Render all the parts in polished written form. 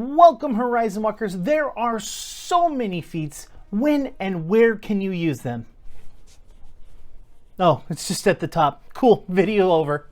Welcome, Horizon Walkers. There are so many feats. When and where can you use them? Oh, it's just at the top. Cool, video over.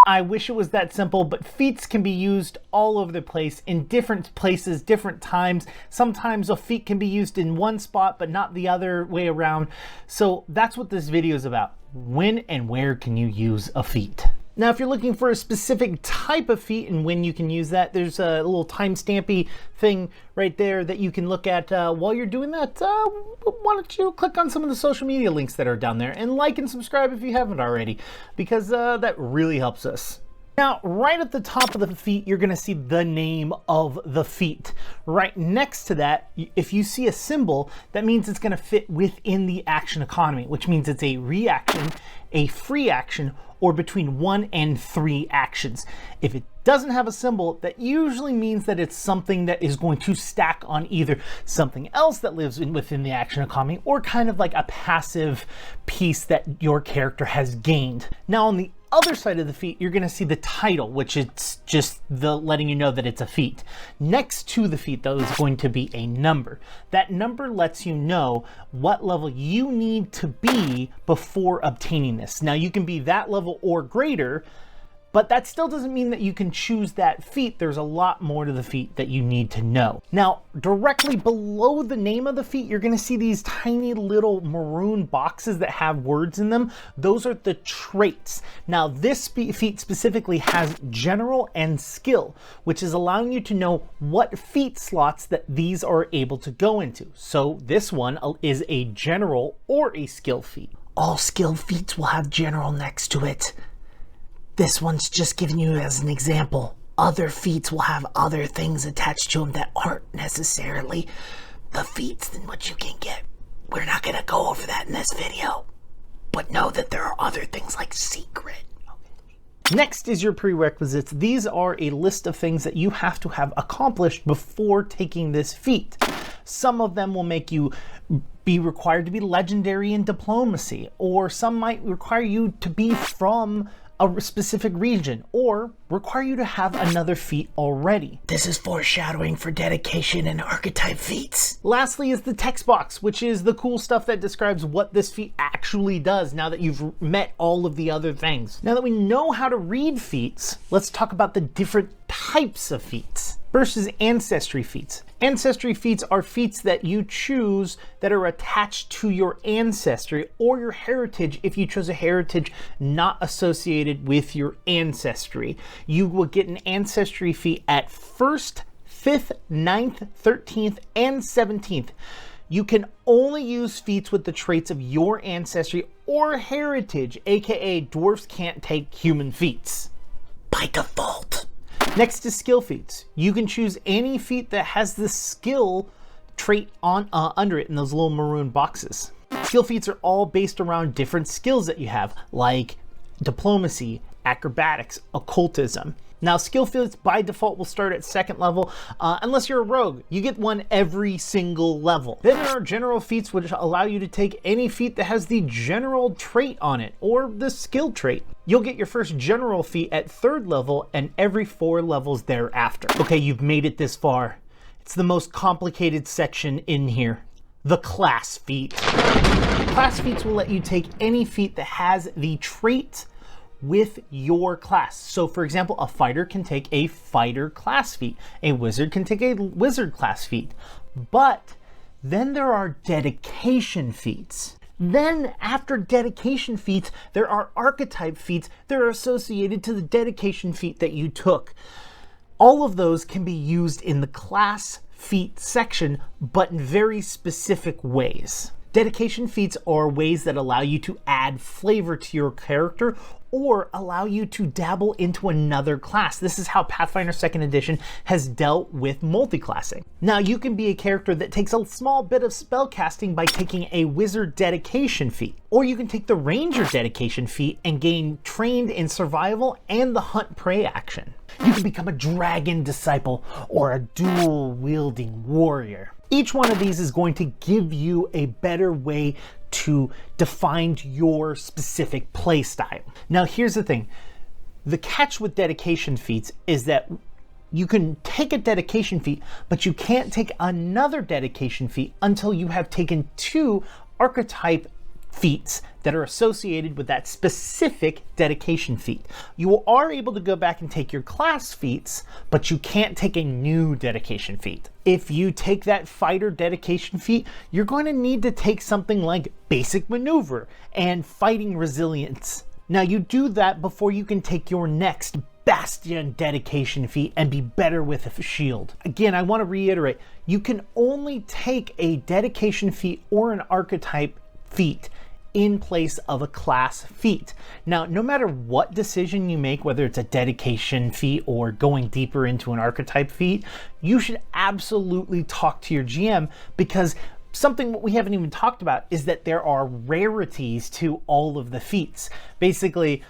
I wish it was that simple, but feats can be used all over the place, in different places, different times. Sometimes a feat can be used in one spot, but not the other way around. So that's what this video is about. When and where can you use a feat? Now, if you're looking for a specific type of feat and when you can use that, there's a little timestampy thing right there that you can look at while you're doing that. Why don't you click on some of the social media links that are down there and like and subscribe if you haven't already, because that really helps us. Now, right at the top of the feat, you're going to see the name of the feat. Right next to that, if you see a symbol, that means it's going to fit within the action economy, which means it's a reaction, a free action, or between 1 and 3 actions. If it doesn't have a symbol, that usually means that it's something that is going to stack on either something else that lives within the action economy, or kind of like a passive piece that your character has gained. Now, on the other side of the feat, you're going to see the title, which is just the letting you know that it's a feat. Next to the feat, though, is going to be a number. That number lets you know what level you need to be before obtaining this. Now, you can be that level or greater, but that still doesn't mean that you can choose that feat. There's a lot more to the feat that you need to know. Now, directly below the name of the feat, you're going to see these tiny little maroon boxes that have words in them. Those are the traits. Now, this feat specifically has general and skill, which is allowing you to know what feat slots that these are able to go into. So this one is a general or a skill feat. All skill feats will have general next to it. This one's just giving you as an example. Other feats will have other things attached to them that aren't necessarily the feats than what you can get. We're not going to go over that in this video, but know that there are other things like secret. Next is your prerequisites. These are a list of things that you have to have accomplished before taking this feat. Some of them will make you be required to be legendary in diplomacy, or some might require you to be from a specific region, or require you to have another feat already. This is foreshadowing for dedication and archetype feats. Lastly is the text box, which is the cool stuff that describes what this feat actually does now that you've met all of the other things. Now that we know how to read feats, let's talk about the different types of feats. First is Ancestry Feats. Ancestry Feats are feats that you choose that are attached to your ancestry or your heritage if you chose a heritage not associated with your ancestry. You will get an Ancestry feat at 1st, 5th, 9th, 13th, and 17th. You can only use feats with the traits of your ancestry or heritage, aka dwarfs can't take human feats by default. Next is skill feats. You can choose any feat that has the skill trait on under it in those little maroon boxes. Skill feats are all based around different skills that you have, like diplomacy, acrobatics, occultism. Now, skill feats by default will start at 2nd level, unless you're a rogue. You get one every single level. Then there are general feats, which allow you to take any feat that has the general trait on it, or the skill trait. You'll get your first general feat at 3rd level and every 4 levels thereafter. Okay, you've made it this far. It's the most complicated section in here. The class feat. Class feats will let you take any feat that has the trait with your class. So for example, a fighter can take a fighter class feat. A wizard can take a wizard class feat. But then there are dedication feats. Then after dedication feats, there are archetype feats that are associated to the dedication feat that you took. All of those can be used in the class feat section, but in very specific ways. Dedication feats are ways that allow you to add flavor to your character or allow you to dabble into another class. This is how Pathfinder 2nd Edition has dealt with multiclassing. Now, you can be a character that takes a small bit of spellcasting by taking a wizard dedication feat. Or you can take the ranger dedication feat and gain trained in survival and the hunt prey action. You can become a dragon disciple or a dual wielding warrior. Each one of these is going to give you a better way to define your specific play style. Now, here's the thing. The catch with dedication feats is that You can take a dedication feat, but you can't take another dedication feat until you have taken 2 archetype feats that are associated with that specific dedication feat. You are able to go back and take your class feats, but you can't take a new dedication feat. If you take that fighter dedication feat, you're going to need to take something like basic maneuver and fighting resilience. Now you do that before you can take your next Bastion dedication feat and be better with a shield. Again, I want to reiterate, you can only take a dedication feat or an archetype feat in place of a class feat. Now, no matter what decision you make, whether it's a dedication feat or going deeper into an archetype feat, you should absolutely talk to your GM, because something we haven't even talked about is that there are rarities to all of the feats. Basically,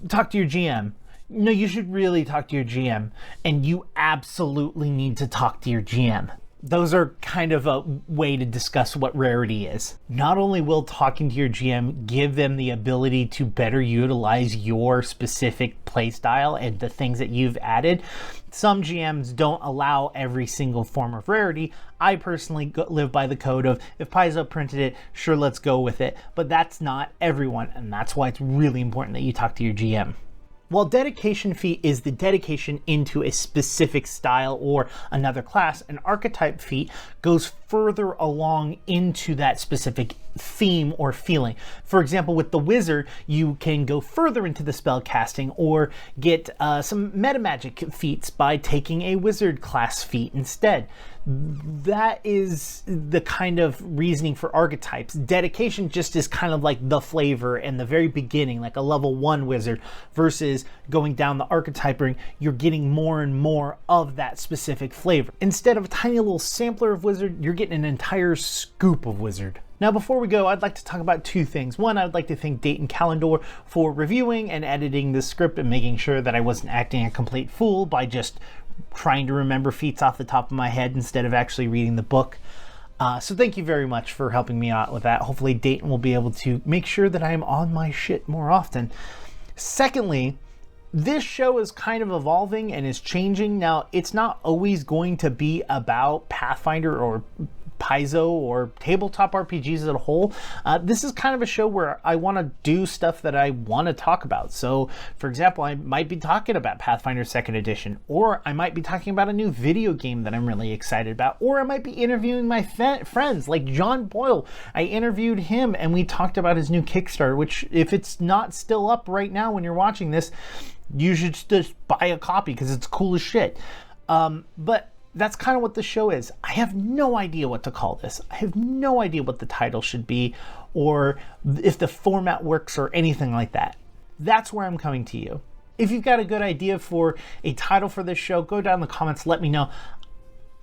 talk to your GM. No, you should really talk to your GM, and you absolutely need to talk to your GM. Those are kind of a way to discuss what rarity is. Not only will talking to your GM give them the ability to better utilize your specific playstyle and the things that you've added, some GMs don't allow every single form of rarity. I personally live by the code of, if Paizo printed it, sure, let's go with it. But that's not everyone, and that's why it's really important that you talk to your GM. While dedication feat is the dedication into a specific style or another class, an archetype feat goes further along into that specific theme or feeling. For example, with the wizard, you can go further into the spell casting or get some meta magic feats by taking a wizard class feat instead. That is the kind of reasoning for archetypes. Dedication just is kind of like the flavor in the very beginning, like a level 1 wizard, versus going down the archetype ring, you're getting more and more of that specific flavor. Instead of a tiny little sampler of wizard, you're getting an entire scoop of wizard. Now, before we go, I'd like to talk about 2 things. One, I'd like to thank Dayton Calendar for reviewing and editing the script and making sure that I wasn't acting a complete fool by just trying to remember feats off the top of my head instead of actually reading the book. So thank you very much for helping me out with that. Hopefully Dayton will be able to make sure that I am on my shit more often. Secondly, this show is kind of evolving and is changing. Now, it's not always going to be about Pathfinder or Paizo or tabletop RPGs as a whole. This is kind of a show where I want to do stuff that I want to talk about. So, for example, I might be talking about Pathfinder 2nd Edition, or I might be talking about a new video game that I'm really excited about, or I might be interviewing my friends like John Boyle. I interviewed him and we talked about his new Kickstarter, which, if it's not still up right now when you're watching this, you should just buy a copy because it's cool as shit. But that's kind of what the show is. I have no idea what to call this. I have no idea what the title should be or if the format works or anything like that. That's where I'm coming to you. If you've got a good idea for a title for this show, go down in the comments, let me know.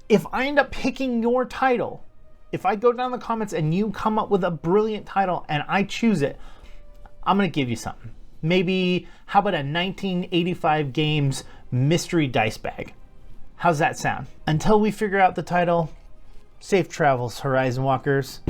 If I end up picking your title, if I go down in the comments and you come up with a brilliant title and I choose it, I'm going to give you something. Maybe, how about a 1985 Games mystery dice bag? How's that sound? Until we figure out the title, safe travels, Horizon Walkers.